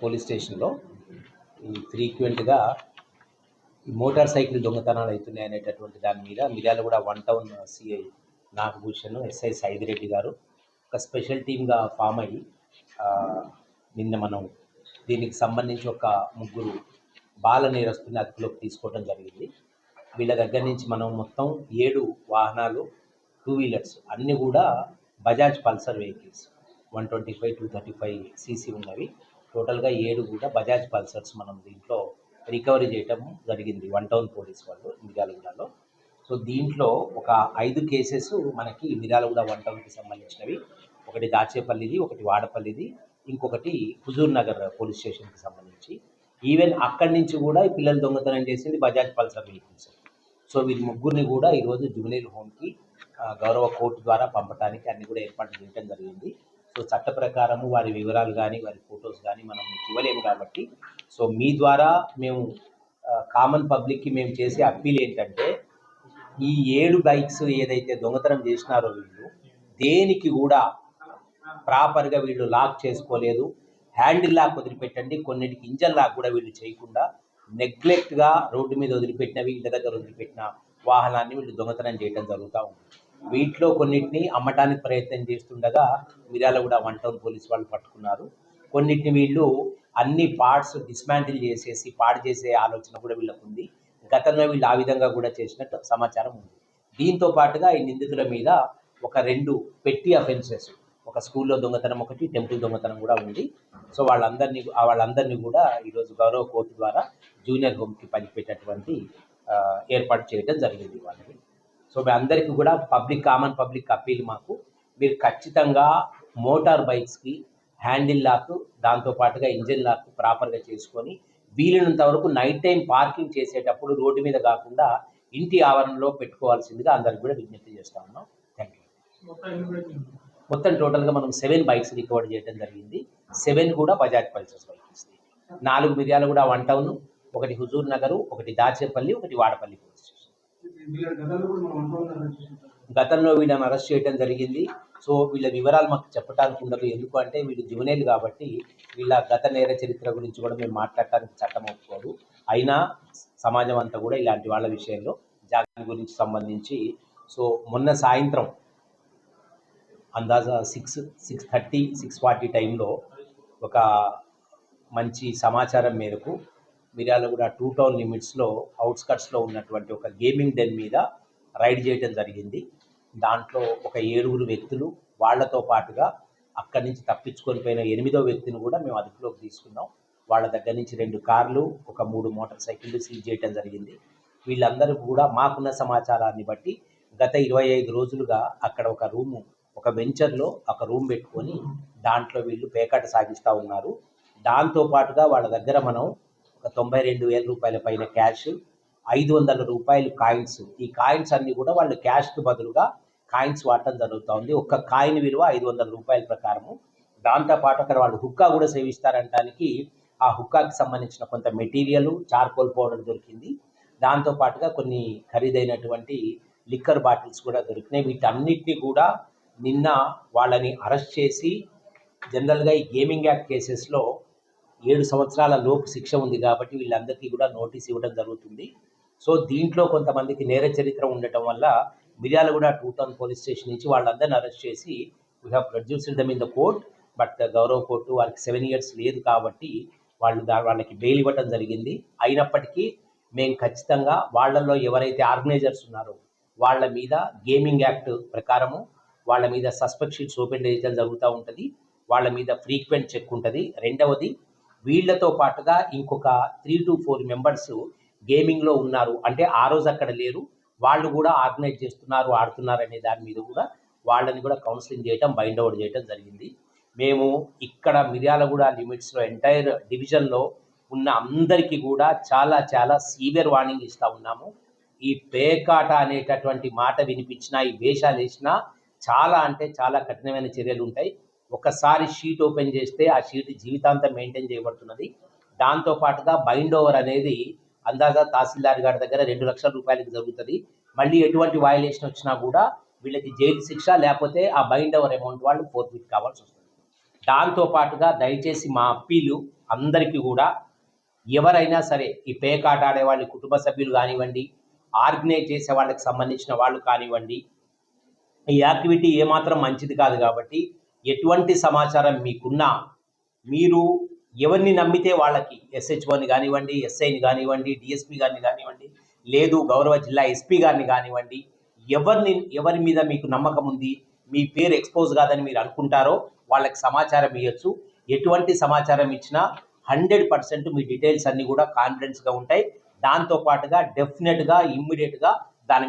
Police స్టేషన్లో ఈ ఫ్రీక్వెంట్గా ఈ మోటార్ సైకిల్ దొంగతనాలు అవుతున్నాయి అనేటటువంటి దాని మీద Miryalaguda 1 town CI Nagabhushan, SI Saidireddy గారు ఒక స్పెషల్ టీమ్గా ఫామ్ అయ్యి నిన్న మనం దీనికి సంబంధించి ఒక 3 బాల నేరస్తుని అదుపులోకి తీసుకోవడం జరిగింది. వీళ్ళ దగ్గర నుంచి మనం మొత్తం 7 వాహనాలు, 2 వీలర్స్ అన్నీ కూడా బజాజ్ పల్సర్ వెహికల్స్ 125, 235 సీసీ ఉన్నవి. టోటల్గా 7 కూడా బజాజ్ పల్సర్స్ మనం దీంట్లో రికవరీ చేయటం జరిగింది 1 టౌన్ పోలీస్ వాళ్ళు మిర్యాలగూడలో. సో దీంట్లో ఒక 5 కేసెస్ మనకి మిర్యాలగూడ 1 టౌన్కి సంబంధించినవి. ఒకటి దాచేపల్లిది, ఒకటి వాడపల్లిది, ఇంకొకటి హుజూర్ నగర్ పోలీస్ స్టేషన్కి సంబంధించి. ఈవెన్ అక్కడి నుంచి కూడా ఈ పిల్లలు దొంగతనం చేసింది బజాజ్ పల్సర్ వెహికల్స్. సో వీరి 3 కూడా ఈరోజు జువెనైల్ హోమ్కి గౌరవ కోర్టు ద్వారా పంపడానికి అన్ని కూడా ఏర్పాటు చేయడం జరిగింది. సో చట్ట ప్రకారము వారి వివరాలు కానీ వారి ఫొటోస్ కానీ మనం మీకు ఇవ్వలేము కాబట్టి, సో మీ ద్వారా మేము కామన్ పబ్లిక్కి మేము చేసే అప్పీల్ ఏంటంటే, ఈ 7 బైక్స్ ఏదైతే దొంగతనం చేసినారో వీళ్ళు దేనికి కూడా ప్రాపర్గా వీళ్ళు లాక్ చేసుకోలేదు. హ్యాండిల్ లాక్ వదిలిపెట్టండి, కొన్నిటికి ఇంజన్ లాక్ కూడా వీళ్ళు చేయకుండా నెగ్లెక్ట్గా రోడ్డు మీద వదిలిపెట్టినవి, ఇంటి దగ్గర వదిలిపెట్టిన వాహనాన్ని వీళ్ళు దొంగతనం చేయడం జరుగుతూ ఉంది. వీటిలో కొన్నిటిని అమ్మటానికి ప్రయత్నం చేస్తుండగా మిర్యాలగూడ 1 టౌన్ పోలీస్ వాళ్ళు పట్టుకున్నారు. కొన్నిటిని వీళ్ళు అన్ని పార్ట్స్ డిస్మాంటిల్ చేసేసి పాడు చేసే ఆలోచన కూడా వీళ్ళకు ఉంది. గతంలో వీళ్ళు ఆ విధంగా కూడా చేసినట్టు సమాచారం ఉంది. దీంతో పాటుగా ఈ నిందితుల మీద ఒక 2 పెట్టి అఫెన్సెస్, ఒక స్కూల్లో దొంగతనం, ఒకటి టెంపుల్ దొంగతనం కూడా ఉంది. సో వాళ్ళందరినీ కూడా ఈరోజు గౌరవ కోర్టు ద్వారా జూనియర్ హోమ్కి పంచిపెట్టేటువంటి ఏర్పాటు చేయడం జరిగింది వాళ్ళకి. సో మీ అందరికీ కూడా కామన్ పబ్లిక్ అప్పీల్ మాకు, మీరు ఖచ్చితంగా మోటార్ బైక్స్కి హ్యాండిల్ లాక్, దాంతోపాటుగా ఇంజిన్ లాక్ ప్రాపర్గా చేసుకొని వీలైనంత వరకు నైట్ టైం పార్కింగ్ చేసేటప్పుడు రోడ్డు మీద కాకుండా ఇంటి ఆవరణలో పెట్టుకోవాల్సిందిగా అందరికి కూడా విజ్ఞప్తి చేస్తా ఉన్నాం. Thank you. మొత్తం టోటల్గా మనం 7 బైక్స్ రికవర్ చేయడం జరిగింది. 7 కూడా Bajaj pulsars bikes, 4 Miryalaguda 1 town, ఒకటి హుజూర్ నగరు, ఒకటి దాచేపల్లి, ఒకటి వాడపల్లి పోలీస్ స్టేషన్. గతంలో వీళ్ళని అరెస్ట్ చేయడం జరిగింది. సో వీళ్ళ వివరాలు మాకు చెప్పడానికి ఉండదు, ఎందుకు అంటే వీళ్ళు జువెనైల్ కాబట్టి వీళ్ళ గత నేర చరిత్ర గురించి కూడా మేము మాట్లాడటానికి చట్టం ఒప్పుకోదు. అయినా సమాజం అంతా కూడా ఇలాంటి వాళ్ళ విషయంలో జాగ్రత్త గురించి సంబంధించి, సో మొన్న సాయంత్రం అందాజా 6:30, 6:40 టైంలో ఒక మంచి సమాచారం మేరకు మిర్యాలగూడ 2 టౌన్ లిమిట్స్లో అవుట్స్కట్స్లో ఉన్నటువంటి ఒక గేమింగ్ డెన్ మీద రైడ్ చేయడం జరిగింది. దాంట్లో ఒక 7 వ్యక్తులు, వాళ్లతో పాటుగా అక్కడి నుంచి తప్పించుకొని పోయిన 8వ వ్యక్తిని కూడా మేము అదుపులోకి తీసుకున్నాం. వాళ్ళ దగ్గర నుంచి 2 కార్లు, ఒక 3 మోటార్ సైకిళ్ళు సీజ్ చేయడం జరిగింది. వీళ్ళందరూ కూడా మాకున్న సమాచారాన్ని బట్టి గత 25 రోజులుగా అక్కడ ఒక వెంచర్లో ఒక రూమ్ పెట్టుకొని దాంట్లో వీళ్ళు పేకాట సాగిస్తూ ఉన్నారు. దాంతోపాటుగా వాళ్ళ దగ్గర మనం ఒక 92,000 రూపాయల పైన క్యాష్, 500 రూపాయలు కాయిన్స్, ఈ కాయిన్స్ అన్నీ కూడా వాళ్ళు క్యాష్కి బదులుగా కాయిన్స్ వాడటం జరుగుతుంది. ఒక్క కాయిన్ విలువ 500 రూపాయల ప్రకారము. దాంతోపాటు అక్కడ వాళ్ళు హుక్కా కూడా సేవిస్తారనడానికి ఆ హుక్కాకి సంబంధించిన కొంత మెటీరియల్, చార్కోల్ పౌడర్ దొరికింది. దాంతోపాటుగా కొన్ని ఖరీదైనటువంటి లిక్కర్ బాటిల్స్ కూడా దొరికినాయి. వీటన్నిటిని కూడా నిన్న వాళ్ళని అరెస్ట్ చేసి, జనరల్గా ఈ గేమింగ్ యాక్ట్ కేసెస్లో 7 సంవత్సరాల లోపు శిక్ష ఉంది కాబట్టి వీళ్ళందరికీ కూడా నోటీస్ ఇవ్వడం జరుగుతుంది. సో దీంట్లో కొంతమందికి నేర చరిత్ర ఉండటం వల్ల మిర్యాలగూడ 2 టౌన్ పోలీస్ స్టేషన్ నుంచి వాళ్ళందరినీ అరెస్ట్ చేసి we have produced them in the court. But గౌరవ కోర్టు వారికి 7 ఇయర్స్ లేదు కాబట్టి వాళ్ళకి బెయిల్ ఇవ్వటం జరిగింది. అయినప్పటికీ మేము ఖచ్చితంగా వాళ్ళల్లో ఎవరైతే ఆర్గనైజర్స్ ఉన్నారో వాళ్ళ మీద గేమింగ్ యాక్ట్ ప్రకారము వాళ్ళ మీద సస్పెక్ట్ షీట్స్ ఓపెన్ చేయడం జరుగుతూ ఉంటుంది. వాళ్ళ మీద ఫ్రీక్వెంట్ చెక్ ఉంటుంది. రెండవది, వీళ్లతో పాటుగా ఇంకొక 3 to 4 మెంబర్స్ గేమింగ్లో ఉన్నారు, అంటే ఆ రోజు అక్కడ లేరు, వాళ్ళు కూడా ఆర్గనైజ్ చేస్తున్నారు, ఆడుతున్నారు అనే దాని మీద కూడా వాళ్ళని కూడా కౌన్సిలింగ్ చేయడం, బైండ్ అవుట్ చేయడం జరిగింది. మేము ఇక్కడ మిర్యాలగూడ లిమిట్స్లో ఎంటైర్ డివిజన్లో ఉన్న అందరికీ కూడా చాలా చాలా సీవియర్ వార్నింగ్ ఇస్తూ ఉన్నాము. ఈ పేకాట అనేటటువంటి మాట వినిపించినా, ఈ వేషాలు వేసినా చాలా అంటే చాలా కఠినమైన చర్యలు ఉంటాయి. ఒకసారి షీట్ ఓపెన్ చేస్తే ఆ షీట్ జీవితాంతం మెయింటైన్ చేయబడుతున్నది. దాంతోపాటుగా బైండ్ ఓవర్ అనేది అందాజా తహసీల్దార్ గారి దగ్గర 2 లక్షల రూపాయలకి జరుగుతుంది. మళ్ళీ ఎటువంటి వయలేషన్ వచ్చినా కూడా వీళ్ళకి జైలు శిక్ష, లేకపోతే ఆ బైండ్ ఓవర్ అమౌంట్ వాళ్ళు ఫోర్ఫిట్ కావాల్సి వస్తుంది. దాంతోపాటుగా దయచేసి మా అప్పీలు అందరికీ కూడా ఎవరైనా సరే ఈ పేకాట ఆడే వాళ్ళ కుటుంబ సభ్యులు కానివ్వండి, ఆర్గనైజ్ చేసే వాళ్ళకి సంబంధించిన వాళ్ళు కానివ్వండి, ఈ యాక్టివిటీ ఏమాత్రం మంచిది కాదు కాబట్టి ఎటువంటి సమాచారం మీకున్నా మీరు ఎవరిని నమ్మితే వాళ్ళకి ఎస్హెచ్ఓని కానివ్వండి, ఎస్ఐని కానివ్వండి, డిఎస్పీ గారిని కానివ్వండి, లేదు గౌరవ జిల్లా ఎస్పీ గారిని కానివ్వండి, ఎవరి మీద మీకు నమ్మకం ఉంది, మీ పేరు ఎక్స్పోజ్ కాదని మీరు అనుకుంటారో వాళ్ళకి సమాచారం ఇవ్వచ్చు. ఎటువంటి సమాచారం ఇచ్చినా 100% మీ డీటెయిల్స్ అన్నీ కూడా కాన్ఫిడెన్స్గా ఉంటాయి. దాంతోపాటుగా డెఫినెట్గా ఇమ్మీడియట్గా దాని మీద